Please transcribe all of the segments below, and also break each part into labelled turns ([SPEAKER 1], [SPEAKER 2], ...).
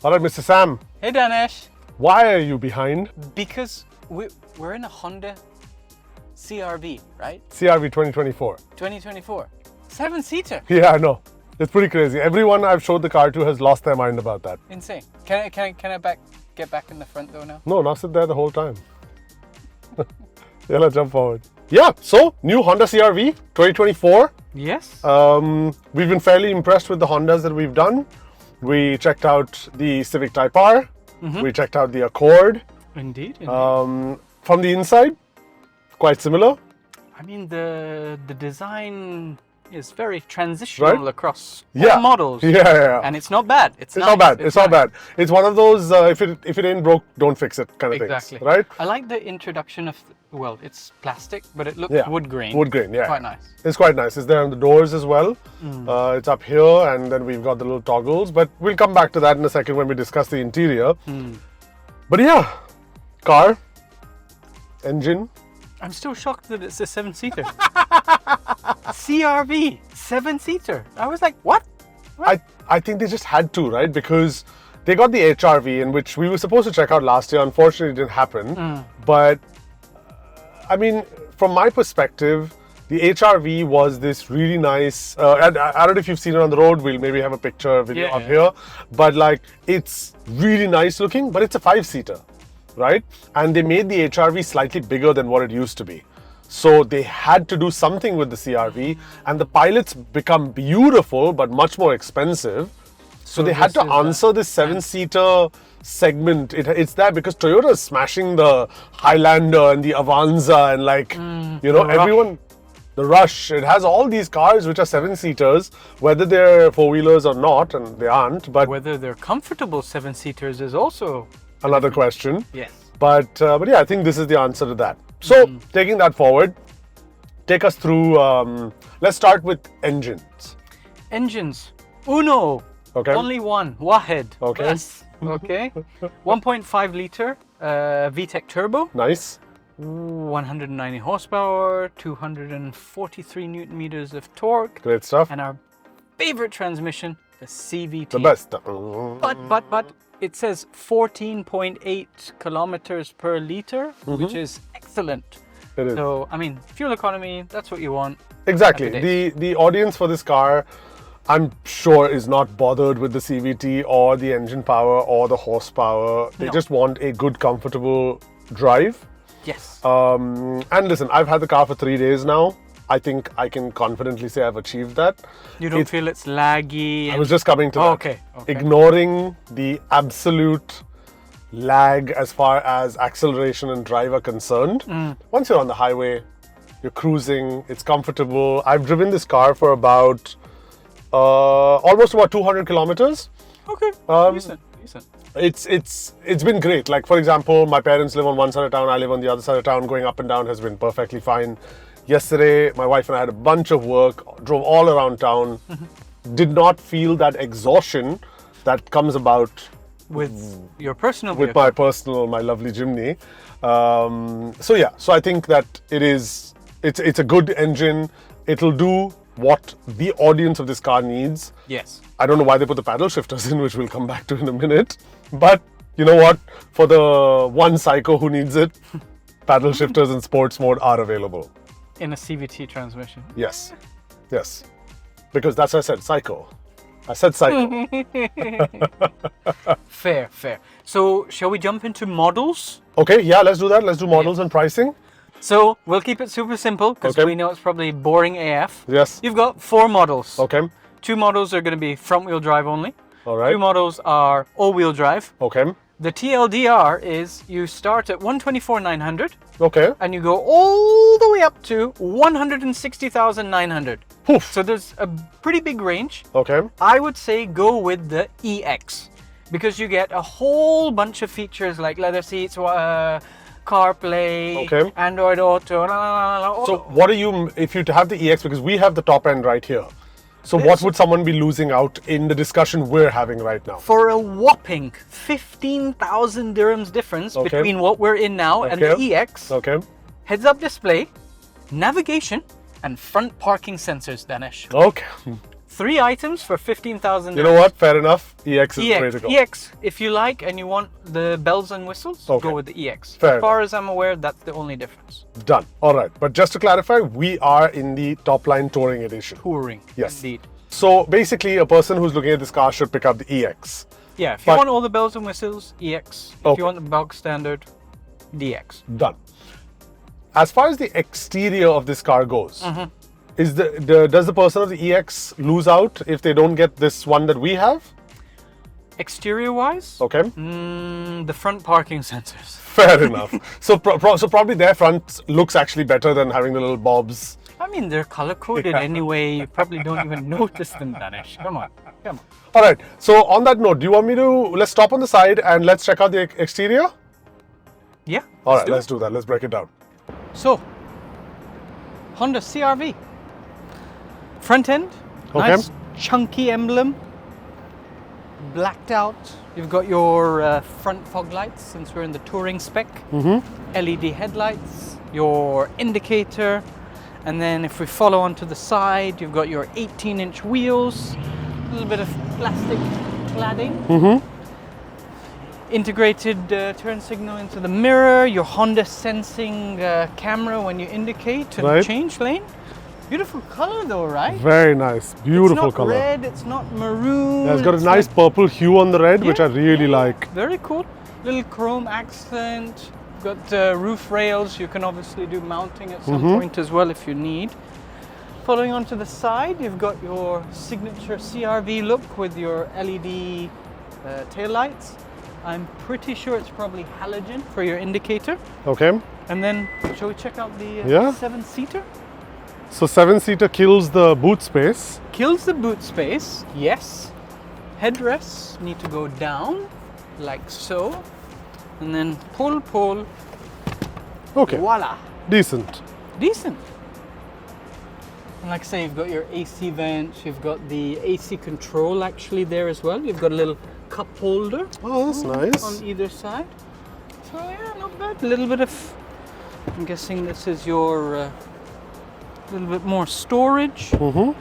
[SPEAKER 1] All right, Mr. Sam,
[SPEAKER 2] Hey Daanesh.
[SPEAKER 1] why are you behind?
[SPEAKER 2] Because we're in a Honda CRV, right?
[SPEAKER 1] CRV 2024.
[SPEAKER 2] 2024. 7-seater.
[SPEAKER 1] Yeah, I know. It's pretty crazy. Everyone I've showed the car to has lost their mind about that.
[SPEAKER 2] Insane. Can I get back in the front though now?
[SPEAKER 1] No, now sit there the whole time. Yeah, let's jump forward. Yeah, so new Honda CRV 2024.
[SPEAKER 2] Yes.
[SPEAKER 1] We've been fairly impressed with the Hondas that we've done. We checked out the Civic Type R. We checked out the Accord.
[SPEAKER 2] Indeed.
[SPEAKER 1] From the inside, quite similar.
[SPEAKER 2] I mean the design is very transitional
[SPEAKER 1] Right?
[SPEAKER 2] across
[SPEAKER 1] Yeah.
[SPEAKER 2] all models.
[SPEAKER 1] Yeah.
[SPEAKER 2] And it's not bad. It's
[SPEAKER 1] It's not
[SPEAKER 2] nice.
[SPEAKER 1] bad. It's not
[SPEAKER 2] nice.
[SPEAKER 1] bad. It's one of those if it ain't broke, don't fix it kind of
[SPEAKER 2] Exactly.
[SPEAKER 1] things, right?
[SPEAKER 2] I like the introduction of well, it's plastic, but it looks
[SPEAKER 1] Yeah.
[SPEAKER 2] wood grain.
[SPEAKER 1] Wood grain, yeah.
[SPEAKER 2] Quite nice.
[SPEAKER 1] It's quite nice. It's there on the doors as well. It's up here, and then we've got the little toggles. But we'll come back to that in a second when we discuss the interior. But yeah, car, engine.
[SPEAKER 2] I'm still shocked that it's a 7-seater. CRV, 7-seater. I was like, what?
[SPEAKER 1] I think they just had to, right? Because they got the HRV, in which we were supposed to check out last year. Unfortunately, it didn't happen. But I mean, from my perspective, the HRV was this really nice. And I don't know if you've seen it on the road. We'll maybe have a picture video
[SPEAKER 2] Yeah,
[SPEAKER 1] up
[SPEAKER 2] yeah.
[SPEAKER 1] here. But like, it's really nice looking, but it's a 5-seater, right? And they made the HRV slightly bigger than what it used to be. So they had to do something with the CRV, and the pilots become beautiful but much more expensive. So they had
[SPEAKER 2] this
[SPEAKER 1] to
[SPEAKER 2] is
[SPEAKER 1] answer this 7-seater segment. It's there because Toyota is smashing the Highlander and the Avanza and like, everyone, the Rush. It has all these cars which are 7-seaters, whether they're 4-wheelers or not, and they aren't, but
[SPEAKER 2] Whether they're comfortable 7-seaters is also
[SPEAKER 1] another question.
[SPEAKER 2] yes.
[SPEAKER 1] But yeah, I think this is the answer to that. So taking that forward, take us through, let's start with engines.
[SPEAKER 2] Engines. Uno.
[SPEAKER 1] Okay.
[SPEAKER 2] Only one. Wahed.
[SPEAKER 1] Okay.
[SPEAKER 2] Yes. Okay. 1.5 liter VTEC turbo.
[SPEAKER 1] Nice.
[SPEAKER 2] 190 horsepower. 243 newton meters of torque.
[SPEAKER 1] Great stuff.
[SPEAKER 2] And our favorite transmission, the CVT.
[SPEAKER 1] The best.
[SPEAKER 2] But it says 14.8 kilometers per liter, which is excellent.
[SPEAKER 1] It is.
[SPEAKER 2] So, I mean, fuel economy, that's what you want.
[SPEAKER 1] Exactly.
[SPEAKER 2] Happy
[SPEAKER 1] The audience for this car, I'm sure, is not bothered with the CVT or the engine power or the horsepower. They
[SPEAKER 2] No.
[SPEAKER 1] just want a good, comfortable drive.
[SPEAKER 2] Yes.
[SPEAKER 1] And listen, I've had the car for 3 days now. I think I can confidently say I've achieved that.
[SPEAKER 2] You don't feel it's laggy.
[SPEAKER 1] I was just coming to that.
[SPEAKER 2] Okay.
[SPEAKER 1] Ignoring the absolute lag as far as acceleration and drive are concerned. Once you're on the highway, you're cruising, it's comfortable. I've driven this car for about almost about 200 kilometers.
[SPEAKER 2] Okay. Decent.
[SPEAKER 1] It's been great. Like, for example, my parents live on one side of town, I live on the other side of town. Going up and down has been perfectly fine. Yesterday, my wife and I had a bunch of work, drove all around town, did not feel that exhaustion that comes about
[SPEAKER 2] With your personal
[SPEAKER 1] with
[SPEAKER 2] vehicle.
[SPEAKER 1] my lovely Jimny. So I think that it's a good engine. It'll do what the audience of this car needs.
[SPEAKER 2] Yes.
[SPEAKER 1] I don't know why they put the paddle shifters in, which we'll come back to in a minute. But you know what? For the one psycho who needs it, paddle shifters in sports mode are available.
[SPEAKER 2] In a CVT transmission.
[SPEAKER 1] Yes. Because that's what I said, psycho. I said psycho.
[SPEAKER 2] Fair. So, shall we jump into models?
[SPEAKER 1] Okay, yeah, let's do that. Let's do models and pricing.
[SPEAKER 2] So, we'll keep it super simple because
[SPEAKER 1] Okay.
[SPEAKER 2] we know it's probably boring AF.
[SPEAKER 1] Yes.
[SPEAKER 2] You've got 4 models.
[SPEAKER 1] Okay.
[SPEAKER 2] 2 models are going to be front-wheel drive only.
[SPEAKER 1] All right.
[SPEAKER 2] 2 models are all-wheel drive.
[SPEAKER 1] Okay.
[SPEAKER 2] The TLDR is you start at 124,900
[SPEAKER 1] Okay.
[SPEAKER 2] and you go all the way up to 160,900.
[SPEAKER 1] Poof.
[SPEAKER 2] So there's a pretty big range.
[SPEAKER 1] Okay.
[SPEAKER 2] I would say go with the EX because you get a whole bunch of features like leather seats, CarPlay,
[SPEAKER 1] Okay.
[SPEAKER 2] Android Auto.
[SPEAKER 1] So what are you, if you have the EX, because we have the top end right here. So what would someone be losing out in the discussion we're having right now?
[SPEAKER 2] for a whopping 15,000 dirhams difference
[SPEAKER 1] Okay.
[SPEAKER 2] between what we're in now and the
[SPEAKER 1] Okay.
[SPEAKER 2] EX,
[SPEAKER 1] Okay.
[SPEAKER 2] heads-up display, navigation, and front parking sensors, Daanesh.
[SPEAKER 1] Okay.
[SPEAKER 2] 3 items for 15,000.
[SPEAKER 1] You know what? Fair enough. EX is the way to go.
[SPEAKER 2] EX, if you like and you want the bells and whistles,
[SPEAKER 1] Okay.
[SPEAKER 2] go with the EX.
[SPEAKER 1] Fair
[SPEAKER 2] as far as I'm aware, that's the only difference.
[SPEAKER 1] Done. All right. But just to clarify, we are in the top line touring edition.
[SPEAKER 2] Touring.
[SPEAKER 1] Yes.
[SPEAKER 2] Indeed.
[SPEAKER 1] So basically, a person who's looking at this car should pick up the EX.
[SPEAKER 2] Yeah, if you want all the bells and whistles, EX. If
[SPEAKER 1] Okay.
[SPEAKER 2] you want the bog standard, DX.
[SPEAKER 1] Done. As far as the exterior of this car goes, is does the person of the EX lose out if they don't get this one that we have?
[SPEAKER 2] Exterior-wise,
[SPEAKER 1] Okay.
[SPEAKER 2] the front parking sensors.
[SPEAKER 1] Fair enough. So probably their front looks actually better than having the little bobs.
[SPEAKER 2] I mean, they're color-coded anyway. You probably don't even notice them, Daanesh. Come on.
[SPEAKER 1] All right. So on that note, do you want me to let's stop on the side and let's check out the exterior?
[SPEAKER 2] Yeah.
[SPEAKER 1] All right. Let's do that. Let's break it down.
[SPEAKER 2] So, Honda CRV. Front end,
[SPEAKER 1] Okay.
[SPEAKER 2] nice chunky emblem. Blacked out. You've got your front fog lights since we're in the touring spec. LED headlights, your indicator, and then if we follow onto the side, you've got your 18-inch wheels, a little bit of plastic cladding. Integrated turn signal into the mirror, your Honda sensing camera when you indicate and
[SPEAKER 1] Right.
[SPEAKER 2] change lane. Beautiful color though, right?
[SPEAKER 1] Very nice. Beautiful
[SPEAKER 2] It's not
[SPEAKER 1] color.
[SPEAKER 2] red, it's not maroon.
[SPEAKER 1] Yeah, it's got a
[SPEAKER 2] it's
[SPEAKER 1] nice purple hue on the red, which I really
[SPEAKER 2] yeah.
[SPEAKER 1] like.
[SPEAKER 2] Very cool. Little chrome accent. Got roof rails. You can obviously do mounting at some point as well if you need. Following on to the side, you've got your signature CRV look with your LED tail lights. I'm pretty sure it's probably halogen for your indicator.
[SPEAKER 1] Okay.
[SPEAKER 2] And then, shall we check out the
[SPEAKER 1] Yeah.
[SPEAKER 2] 7-seater?
[SPEAKER 1] So 7-seater kills the boot space.
[SPEAKER 2] Kills the boot space, yes. Headrests need to go down, like so. And then pull,
[SPEAKER 1] Okay.
[SPEAKER 2] voila.
[SPEAKER 1] Decent.
[SPEAKER 2] Decent. And like I say, you've got your AC vents, you've got the AC control actually there as well. You've got a little cup holder
[SPEAKER 1] Oh, that's nice.
[SPEAKER 2] on either side. So yeah, not bad. A little bit of, I'm guessing this is your little bit more storage.
[SPEAKER 1] Not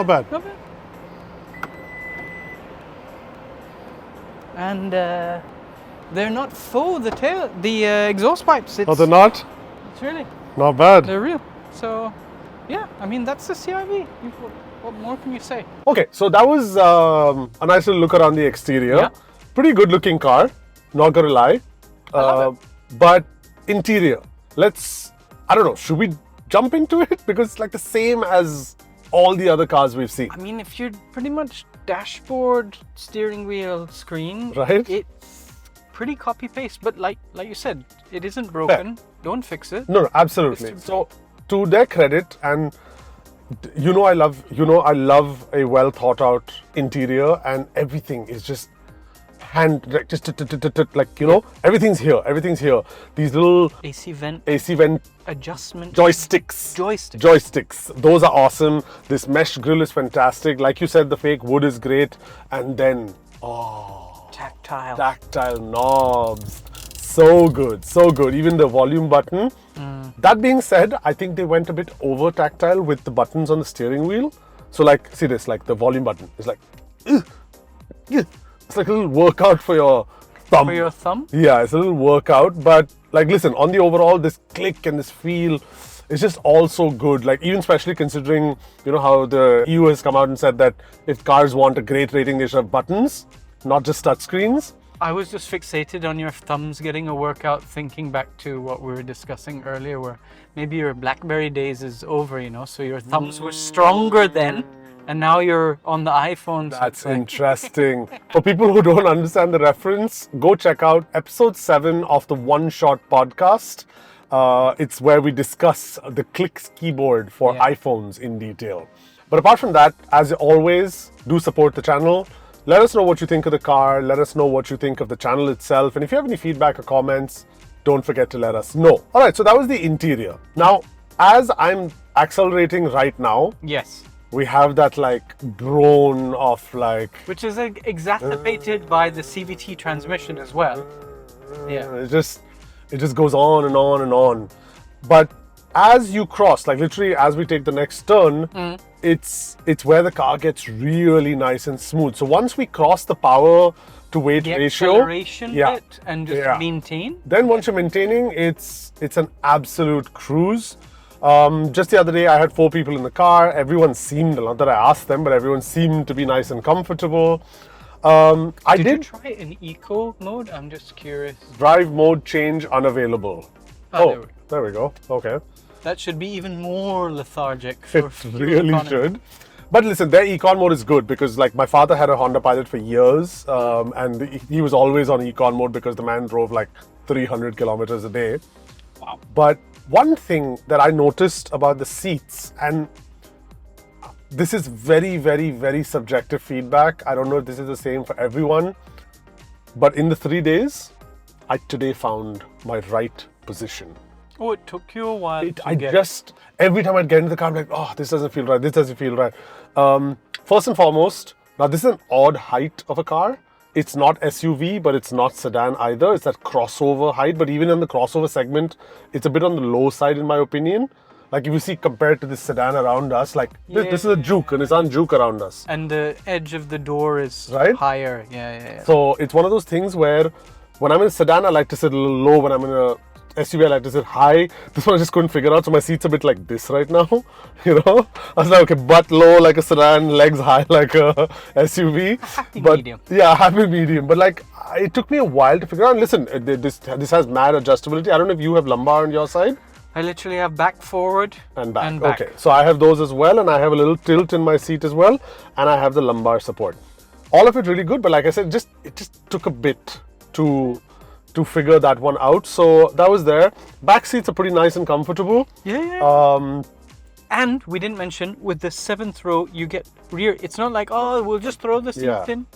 [SPEAKER 1] bad.
[SPEAKER 2] Not bad. And they're not faux, the exhaust pipes.
[SPEAKER 1] Oh, they're not?
[SPEAKER 2] It's really,
[SPEAKER 1] Not bad.
[SPEAKER 2] they're real. So yeah, I mean, that's the CRV. What more can you say?
[SPEAKER 1] Okay, so that was a nice little look around the exterior.
[SPEAKER 2] Yeah.
[SPEAKER 1] Pretty good looking car, not gonna lie.
[SPEAKER 2] love
[SPEAKER 1] But interior, I don't know, should we jump into it? Because it's like the same as all the other cars we've seen.
[SPEAKER 2] I mean, if you're pretty much dashboard, steering wheel, screen,
[SPEAKER 1] Right.
[SPEAKER 2] it's pretty copy paste. But like you said, it isn't broken. Don't fix it.
[SPEAKER 1] No, absolutely. So to their credit, and I love a well thought out interior, and everything is just everything's here. These little
[SPEAKER 2] AC vent adjustment
[SPEAKER 1] joysticks, those are awesome. This mesh grille is fantastic. Like you said, the fake wood is great, and then tactile knobs, so good. Even the volume button. That being said, I think they went a bit over tactile with the buttons on the steering wheel. So like, see this, like the volume button is like, it's like a little workout for your thumb.
[SPEAKER 2] for your thumb.
[SPEAKER 1] Yeah, it's a little workout, but like, listen, on the overall, this click and this feel is just all so good. Like, even especially considering, how the EU has come out and said that if cars want a great rating, they should have buttons, not just touch screens.
[SPEAKER 2] I was just fixated on your thumbs getting a workout, thinking back to what we were discussing earlier, where maybe your BlackBerry days is over, so your thumbs were stronger then, and now you're on the iPhone. So
[SPEAKER 1] That's interesting. For people who don't understand the reference, go check out episode 7 of the One Shot podcast. It's where we discuss the Clicks keyboard for iPhones in detail. But apart from that, as always, do support the channel. Let us know what you think of the car. Let us know what you think of the channel itself. And if you have any feedback or comments, don't forget to let us know. All right, so that was the interior. Now, as I'm accelerating right now,
[SPEAKER 2] yes,
[SPEAKER 1] we have that like drone of like...
[SPEAKER 2] which is exacerbated by the CVT transmission as well. Yeah.
[SPEAKER 1] It just goes on and on and on. But as you cross, like literally as we take the next turn, it's where the car gets really nice and smooth. So once we cross the power to weight
[SPEAKER 2] The
[SPEAKER 1] ratio,
[SPEAKER 2] acceleration
[SPEAKER 1] yeah,
[SPEAKER 2] bit and just
[SPEAKER 1] yeah.
[SPEAKER 2] maintain.
[SPEAKER 1] Then once you're maintaining, it's an absolute cruise. Just the other day, I had 4 people in the car. Everyone seemed, not that I asked them, but everyone seemed to be nice and comfortable. I
[SPEAKER 2] Did
[SPEAKER 1] did
[SPEAKER 2] you try an eco mode? I'm just curious.
[SPEAKER 1] drive mode change unavailable.
[SPEAKER 2] Oh,
[SPEAKER 1] There we go. Okay.
[SPEAKER 2] that should be even more lethargic. For
[SPEAKER 1] It
[SPEAKER 2] fuel
[SPEAKER 1] really
[SPEAKER 2] economy.
[SPEAKER 1] should. But listen, their econ mode is good because, like, my father had a Honda Pilot for years, and he was always on econ mode because the man drove like 300 kilometers a day.
[SPEAKER 2] Wow.
[SPEAKER 1] But one thing that I noticed about the seats, and this is very, very, very subjective feedback. I don't know if this is the same for everyone, but in the 3 days, I today found my right position.
[SPEAKER 2] Oh, it took you a while
[SPEAKER 1] Every time I'd get into the car, I'm like, oh, this doesn't feel right, this doesn't feel right. First and foremost, now this is an odd height of a car. It's not SUV, but it's not sedan either. It's that crossover height, but even in the crossover segment, it's a bit on the low side in my opinion. Like if you see compared to this sedan around us, like this is a Juke, a Nissan Juke around us.
[SPEAKER 2] And the edge of the door is
[SPEAKER 1] Right?
[SPEAKER 2] higher. Yeah.
[SPEAKER 1] So it's one of those things where when I'm in a sedan, I like to sit a little low. When I'm in a SUV, I like to sit high. This one I just couldn't figure out, so my seat's a bit like this right now. You know, I was like, okay, butt low like a sedan, legs high like a SUV.
[SPEAKER 2] Happy
[SPEAKER 1] But
[SPEAKER 2] medium.
[SPEAKER 1] yeah, happy medium. But like, it took me a while to figure out. Listen, this has mad adjustability. I don't know if you have lumbar on your side.
[SPEAKER 2] I literally have back, forward,
[SPEAKER 1] And back. Okay, so I have those as well, and I have a little tilt in my seat as well, and I have the lumbar support. All of it really good, but like I said, it just took a bit to figure that one out. So that was there. Back seats are pretty nice and comfortable.
[SPEAKER 2] Yeah. And we didn't mention with the 7th row, you get rear. It's not like, oh, we'll just throw the seats
[SPEAKER 1] Yeah.
[SPEAKER 2] in.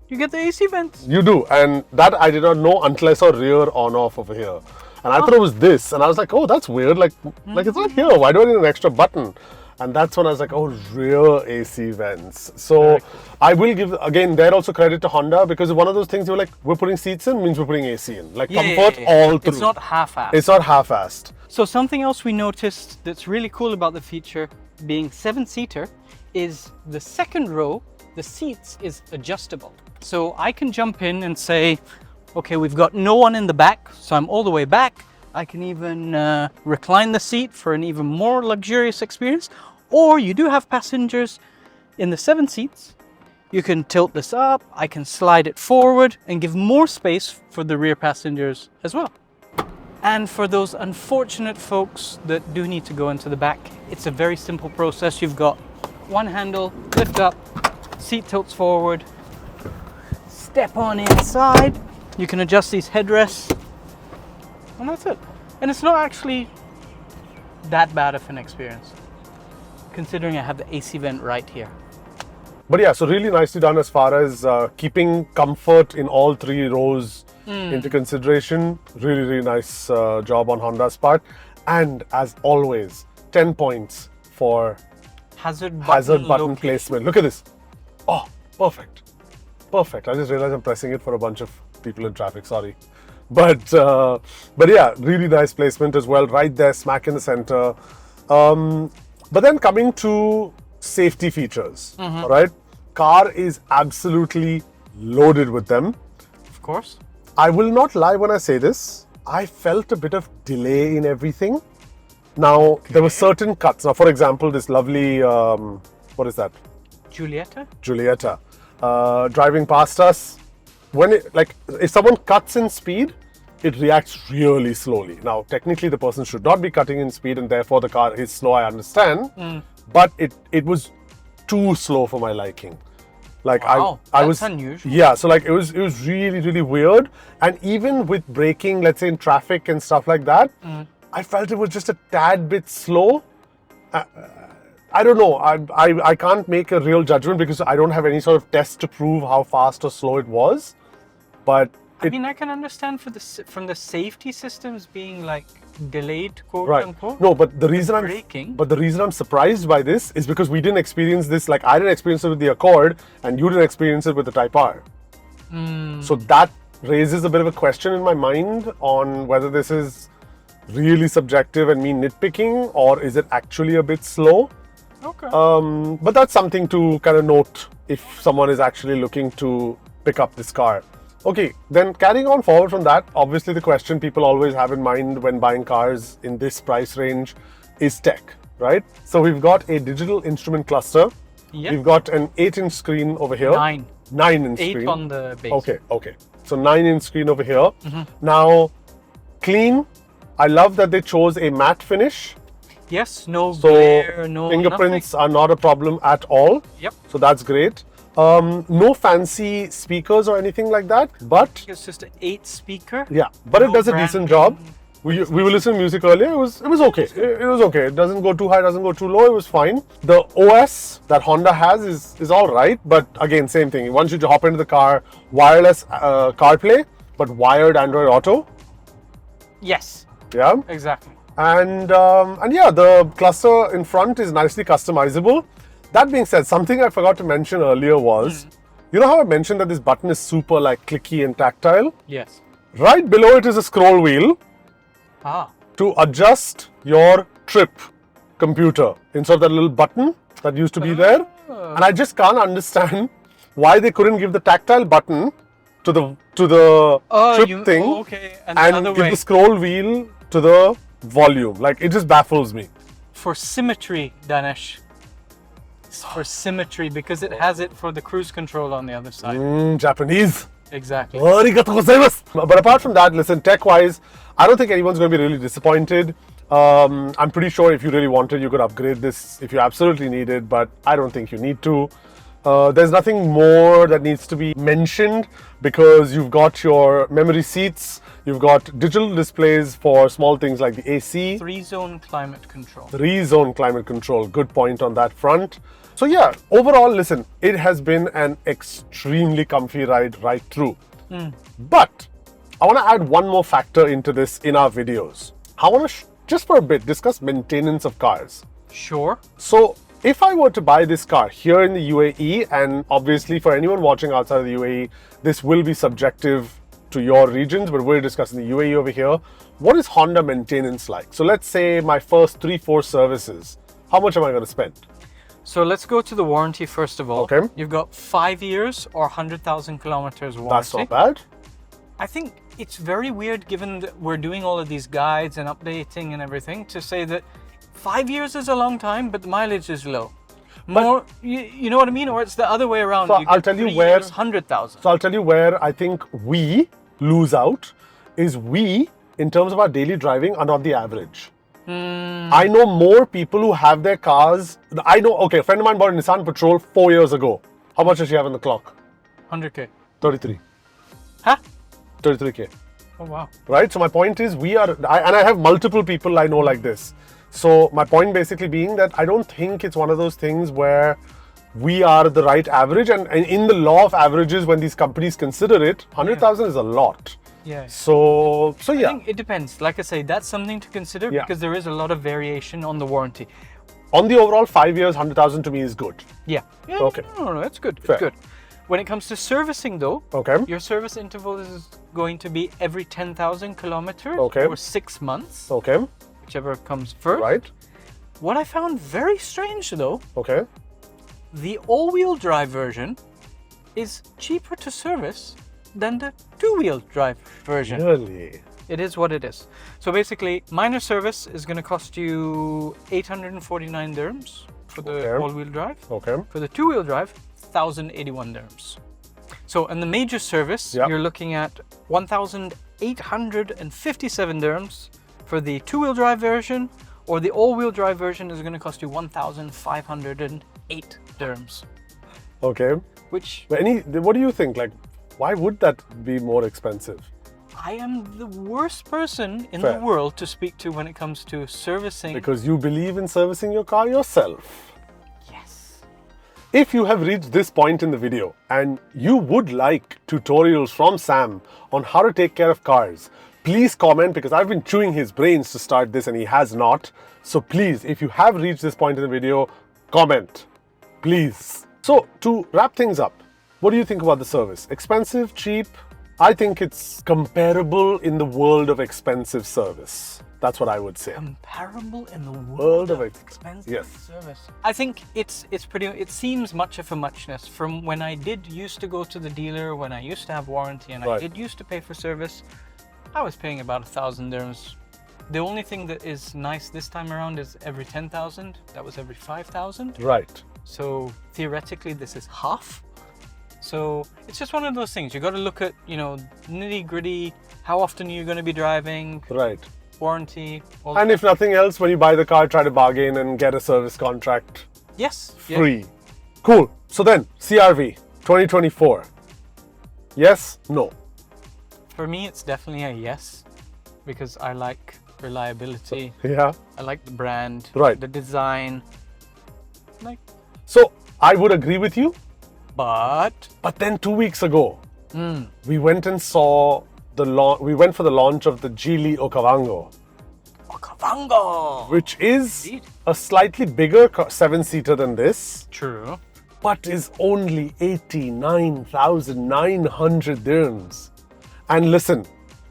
[SPEAKER 2] You get the AC vents.
[SPEAKER 1] You do, and that I did not know until I saw rear on off over here. And I thought it was this, and I was like, oh, that's weird. Like it's not here. Why do I need an extra button? And that's when I was like, oh, rear AC vents. So I will give, again, there also credit to Honda because one of those things, you're like, we're putting seats in, means we're putting AC in. Like comfort all through.
[SPEAKER 2] It's not half-assed.
[SPEAKER 1] It's not half-assed.
[SPEAKER 2] So something else we noticed that's really cool about the feature being 7-seater is the 2nd row, the seats is adjustable. So I can jump in and say, okay, we've got no one in the back, so I'm all the way back. I can even recline the seat for an even more luxurious experience. Or you do have passengers in the 7 seats. You can tilt this up, I can slide it forward and give more space for the rear passengers as well. And for those unfortunate folks that do need to go into the back, it's a very simple process. You've got one handle, lift up, seat tilts forward, step on inside. You can adjust these headrests, and that's it. And it's not actually that bad of an experience, considering I have the AC vent right here.
[SPEAKER 1] But yeah, so really nicely done as far as keeping comfort in all 3 rows into consideration. Really, really nice job on Honda's part. And as always, 10 points for
[SPEAKER 2] Hazard
[SPEAKER 1] button
[SPEAKER 2] location.
[SPEAKER 1] placement. Look at this. Oh, perfect. Perfect. I just realized I'm pressing it for a bunch of people in traffic, sorry. But yeah, really nice placement as well, right there, smack in the center. But then coming to safety features, all right? Car is absolutely loaded with them.
[SPEAKER 2] Of course.
[SPEAKER 1] I will not lie when I say this. I felt a bit of delay in everything. Now, there were certain cuts. Now, for example, this lovely, what is that? Giulietta. Driving past us. If someone cuts in speed, it reacts really slowly. Now, technically, the person should not be cutting in speed, and therefore the car is slow. I understand, but it was too slow for my liking. Like
[SPEAKER 2] wow,
[SPEAKER 1] I
[SPEAKER 2] that's
[SPEAKER 1] was
[SPEAKER 2] unusual.
[SPEAKER 1] Yeah, so like it was really, really weird. And even with braking, let's say in traffic and stuff like that, I felt it was just a tad bit slow. I don't know. I can't make a real judgment because I don't have any sort of test to prove how fast or slow it was. But
[SPEAKER 2] I mean, I can understand from the safety systems being like delayed, quote
[SPEAKER 1] right.
[SPEAKER 2] unquote.
[SPEAKER 1] No, but the reason I'm surprised by this is because we didn't experience this. Like I didn't experience it with the Accord, and you didn't experience it with the Type R. So that raises a bit of a question in my mind on whether this is really subjective and me nitpicking, or is it actually a bit slow?
[SPEAKER 2] Okay.
[SPEAKER 1] But that's something to kind of note if someone is actually looking to pick up this car. Okay, then carrying on forward from that, obviously the question people always have in mind when buying cars in this price range is tech, right? So we've got a digital instrument cluster.
[SPEAKER 2] Yep.
[SPEAKER 1] We've got an 8-inch screen over here. 9-inch
[SPEAKER 2] 8
[SPEAKER 1] screen.
[SPEAKER 2] on the base.
[SPEAKER 1] Okay. So 9-inch screen over here. Now, clean. I love that they chose a matte finish.
[SPEAKER 2] Yes, no
[SPEAKER 1] So
[SPEAKER 2] glare, no
[SPEAKER 1] fingerprints are not a problem at all.
[SPEAKER 2] Yep.
[SPEAKER 1] So that's great. No fancy speakers or anything like that, but
[SPEAKER 2] It's just an 8-speaker.
[SPEAKER 1] yeah, but it
[SPEAKER 2] No
[SPEAKER 1] does a decent
[SPEAKER 2] branding.
[SPEAKER 1] job. We were listening to music earlier. It was okay. It was okay. It doesn't go too high, doesn't go too low. It was fine. The OS that Honda has is all right, but again, same thing. Once you hop into the car, wireless CarPlay, but wired Android Auto.
[SPEAKER 2] Yes,
[SPEAKER 1] Yeah.
[SPEAKER 2] exactly.
[SPEAKER 1] And yeah, the cluster in front is nicely customizable. That being said, something I forgot to mention earlier was, you know how I mentioned that this button is super like clicky and tactile?
[SPEAKER 2] Yes.
[SPEAKER 1] Right below it is a scroll wheel
[SPEAKER 2] Ah.
[SPEAKER 1] to adjust your trip computer instead of that little button that used to be there. And I just can't understand why they couldn't give the tactile button to the trip thing
[SPEAKER 2] Okay,
[SPEAKER 1] and
[SPEAKER 2] and the other
[SPEAKER 1] give
[SPEAKER 2] way.
[SPEAKER 1] the scroll wheel to the volume. Like, it just baffles me.
[SPEAKER 2] For symmetry, Daanesh. It's for symmetry because it has it for the cruise control on the other side.
[SPEAKER 1] Japanese.
[SPEAKER 2] Exactly.
[SPEAKER 1] Arigatou gozaimasu. But apart from that, listen, tech-wise, I don't think anyone's going to be really disappointed. I'm pretty sure if you really wanted, you could upgrade this if you absolutely need it, but I don't think you need to. There's nothing more that needs to be mentioned because you've got your memory seats, you've got digital displays for small things like the AC.
[SPEAKER 2] 3-zone climate control.
[SPEAKER 1] 3-zone climate control. Good point on that front. So yeah, overall, listen, it has been an extremely comfy ride right through. But I want to add one more factor into this in our videos. I want to just for a bit discuss maintenance of cars.
[SPEAKER 2] Sure.
[SPEAKER 1] So if I were to buy this car here in the UAE, and obviously for anyone watching outside of the UAE, this will be subjective to your regions, but we're discussing the UAE over here. What is Honda maintenance like? So let's say my first 3-4 services, how much am I going to spend?
[SPEAKER 2] So let's go to the warranty first of all.
[SPEAKER 1] Okay.
[SPEAKER 2] You've got 5 years or 100,000 kilometers warranty.
[SPEAKER 1] That's not bad.
[SPEAKER 2] I think it's very weird given that we're doing all of these guides and updating and everything to say that 5 years is a long time, but the mileage is low. More, you know what I mean? Or it's the other way around.
[SPEAKER 1] So I'll
[SPEAKER 2] get
[SPEAKER 1] tell you
[SPEAKER 2] 3
[SPEAKER 1] where-
[SPEAKER 2] years, 100,000.
[SPEAKER 1] So I'll tell you where I think we lose out is we, in terms of our daily driving, are not the average. I know more people who have their cars. Okay, a friend of mine bought a Nissan Patrol 4 years ago. How much does she have on the clock?
[SPEAKER 2] 100K.
[SPEAKER 1] 33.
[SPEAKER 2] Huh?
[SPEAKER 1] 33K.
[SPEAKER 2] Oh, wow.
[SPEAKER 1] Right? So my point is I have multiple people I know like this. So my point basically being that I don't think it's one of those things where we are the right average. And in the law of averages, when these companies consider it, 100,000 is a lot.
[SPEAKER 2] Yeah.
[SPEAKER 1] So
[SPEAKER 2] I
[SPEAKER 1] yeah.
[SPEAKER 2] think it depends. Like I say, that's something to consider
[SPEAKER 1] Yeah.
[SPEAKER 2] because there is a lot of variation on the warranty.
[SPEAKER 1] On the overall 5 years, 100,000 to me is good.
[SPEAKER 2] Yeah.
[SPEAKER 1] Okay.
[SPEAKER 2] No, that's good.
[SPEAKER 1] Fair.
[SPEAKER 2] It's good. When it comes to servicing though,
[SPEAKER 1] Okay.
[SPEAKER 2] your service interval is going to be every 10,000 kilometers
[SPEAKER 1] Okay.
[SPEAKER 2] or 6 months,
[SPEAKER 1] Okay.
[SPEAKER 2] whichever comes first.
[SPEAKER 1] Right.
[SPEAKER 2] What I found very strange though,
[SPEAKER 1] Okay.
[SPEAKER 2] the all-wheel drive version is cheaper to service than the two-wheel drive version.
[SPEAKER 1] Really?
[SPEAKER 2] It is what it is. So basically, minor service is going to cost you 849 dirhams for the
[SPEAKER 1] Okay.
[SPEAKER 2] all-wheel drive.
[SPEAKER 1] Okay.
[SPEAKER 2] For the two-wheel drive, 1,081 dirhams. So in the major service,
[SPEAKER 1] Yep.
[SPEAKER 2] you're looking at 1,857 dirhams for the two-wheel drive version, or the all-wheel drive version is going to cost you 1,508 dirhams.
[SPEAKER 1] Okay.
[SPEAKER 2] Which
[SPEAKER 1] But what do you think? Like, why would that be more expensive?
[SPEAKER 2] I am the worst person in
[SPEAKER 1] Fair.
[SPEAKER 2] the world to speak to when it comes to servicing.
[SPEAKER 1] Because you believe in servicing your car yourself.
[SPEAKER 2] Yes.
[SPEAKER 1] If you have reached this point in the video and you would like tutorials from Sam on how to take care of cars, please comment because I've been chewing his brains to start this and he has not. So please, if you have reached this point in the video, comment. Please. So to wrap things up, what do you think about the service? Expensive, cheap? I think it's comparable in the world of expensive service. That's what I would say.
[SPEAKER 2] Comparable in the world of expensive service. I think it's pretty. It seems much of a muchness from when I did used to go to the dealer, when I used to have warranty, and I did used to pay for service. I was paying about 1,000 dirhams. The only thing that is nice this time around is every 10,000. That was every 5,000.
[SPEAKER 1] Right.
[SPEAKER 2] So theoretically, this is half. So it's just one of those things. You got to look at, nitty gritty. How often you're going to be driving.
[SPEAKER 1] Right.
[SPEAKER 2] Warranty.
[SPEAKER 1] And if nothing else, when you buy the car, try to bargain and get a service contract.
[SPEAKER 2] Yes.
[SPEAKER 1] Free. Yeah. Cool. So then, CRV 2024. Yes? No?
[SPEAKER 2] For me, it's definitely a yes, because I like reliability.
[SPEAKER 1] Yeah.
[SPEAKER 2] I like the brand.
[SPEAKER 1] Right.
[SPEAKER 2] The design.
[SPEAKER 1] So I would agree with you.
[SPEAKER 2] But
[SPEAKER 1] then 2 weeks ago, we went and saw we went for the launch of the Geely Okavango.
[SPEAKER 2] Okavango!
[SPEAKER 1] Which is a slightly bigger 7-seater than this.
[SPEAKER 2] True.
[SPEAKER 1] But is only 89,900 dirhams. And listen,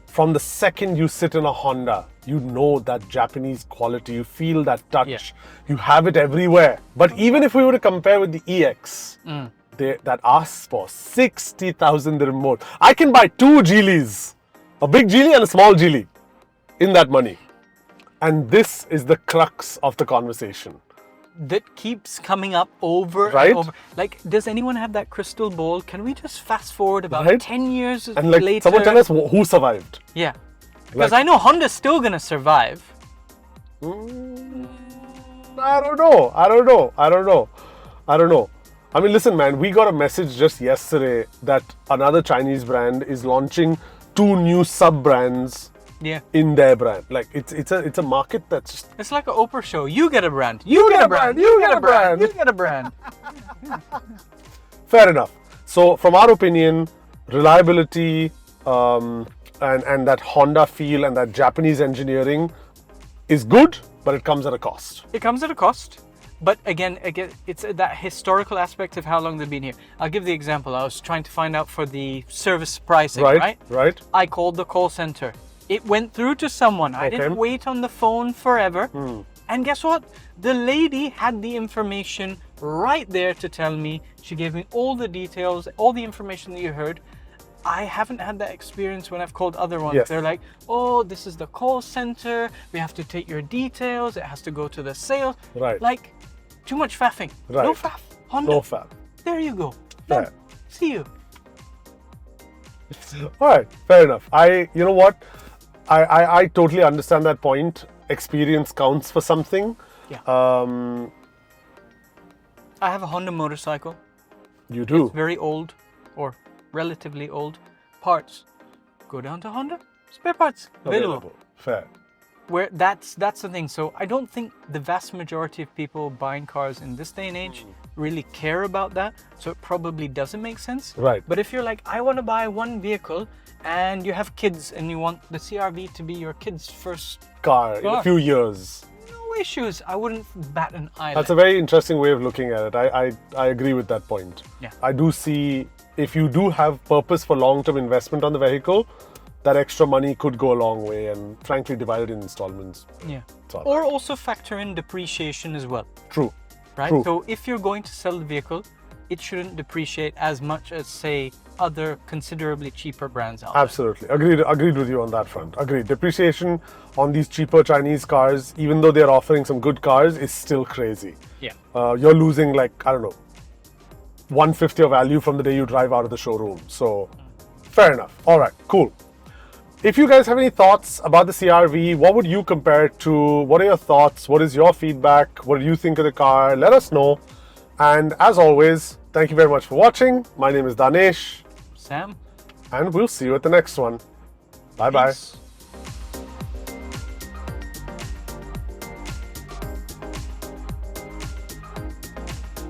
[SPEAKER 1] from the second you sit in a Honda, you know that Japanese quality, you feel that touch, you have it everywhere. But even if we were to compare with the EX, that asks for 60,000 dirham more. I can buy 2 Geelys, a big Geely and a small Geely, in that money. And this is the crux of the conversation.
[SPEAKER 2] That keeps coming up over
[SPEAKER 1] and
[SPEAKER 2] over. Like, does anyone have that crystal ball? Can we just fast forward about 10 years
[SPEAKER 1] and
[SPEAKER 2] later?
[SPEAKER 1] Someone tell us who survived.
[SPEAKER 2] Yeah. Because I know Honda's still going to survive.
[SPEAKER 1] I don't know. I mean, listen, man, we got a message just yesterday that another Chinese brand is launching 2 new sub-brands in their brand. Like, it's a market that's just...
[SPEAKER 2] It's like an Oprah show. You get a brand. You get a brand. You get a brand. You get a brand.
[SPEAKER 1] Fair enough. So, from our opinion, reliability and that Honda feel and that Japanese engineering is good, but it comes at a cost.
[SPEAKER 2] It comes at a cost. But again, it's that historical aspect of how long they've been here. I'll give the example. I was trying to find out for the service pricing, right?
[SPEAKER 1] Right.
[SPEAKER 2] I called the call center. It went through to someone. I didn't wait on the phone forever. And guess what? The lady had the information right there to tell me. She gave me all the details, all the information that you heard. I haven't had that experience when I've called other ones. They're like, oh, this is the call center. We have to take your details. It has to go to the sales.
[SPEAKER 1] Right.
[SPEAKER 2] Like, too much faffing.
[SPEAKER 1] Right.
[SPEAKER 2] No faff. Honda.
[SPEAKER 1] No faff.
[SPEAKER 2] There you go.
[SPEAKER 1] Fair.
[SPEAKER 2] See you.
[SPEAKER 1] All right. Fair enough. You know what? I totally understand that point. Experience counts for something.
[SPEAKER 2] Yeah. I have a Honda motorcycle.
[SPEAKER 1] You do?
[SPEAKER 2] It's very old, or relatively old. Parts. Go down to Honda. Spare parts. Available.
[SPEAKER 1] Fair.
[SPEAKER 2] Where that's the thing. So I don't think the vast majority of people buying cars in this day and age really care about that. So it probably doesn't make sense.
[SPEAKER 1] Right.
[SPEAKER 2] But if you're like, I want to buy one vehicle and you have kids and you want the CRV to be your kid's first
[SPEAKER 1] car in a few years.
[SPEAKER 2] No issues. I wouldn't bat an eyelid.
[SPEAKER 1] That's a very interesting way of looking at it. I agree with that point.
[SPEAKER 2] Yeah.
[SPEAKER 1] I do see if you do have purpose for long-term investment on the vehicle, that extra money could go a long way, and frankly divided in installments.
[SPEAKER 2] Yeah. Or also factor in depreciation as well.
[SPEAKER 1] True.
[SPEAKER 2] Right?
[SPEAKER 1] True.
[SPEAKER 2] So if you're going to sell the vehicle, it shouldn't depreciate as much as, say, other considerably cheaper brands out there.
[SPEAKER 1] Absolutely. Agreed with you on that front. Agreed. Depreciation on these cheaper Chinese cars, even though they're offering some good cars, is still crazy.
[SPEAKER 2] Yeah.
[SPEAKER 1] You're losing, like, I don't know, 1/5 your value from the day you drive out of the showroom. So, fair enough. All right, cool. If you guys have any thoughts about the CRV, what would you compare it to? What are your thoughts? What is your feedback? What do you think of the car? Let us know. And as always, thank you very much for watching. My name is Daanesh.
[SPEAKER 2] Sam.
[SPEAKER 1] And we'll see you at the next one. Bye-bye.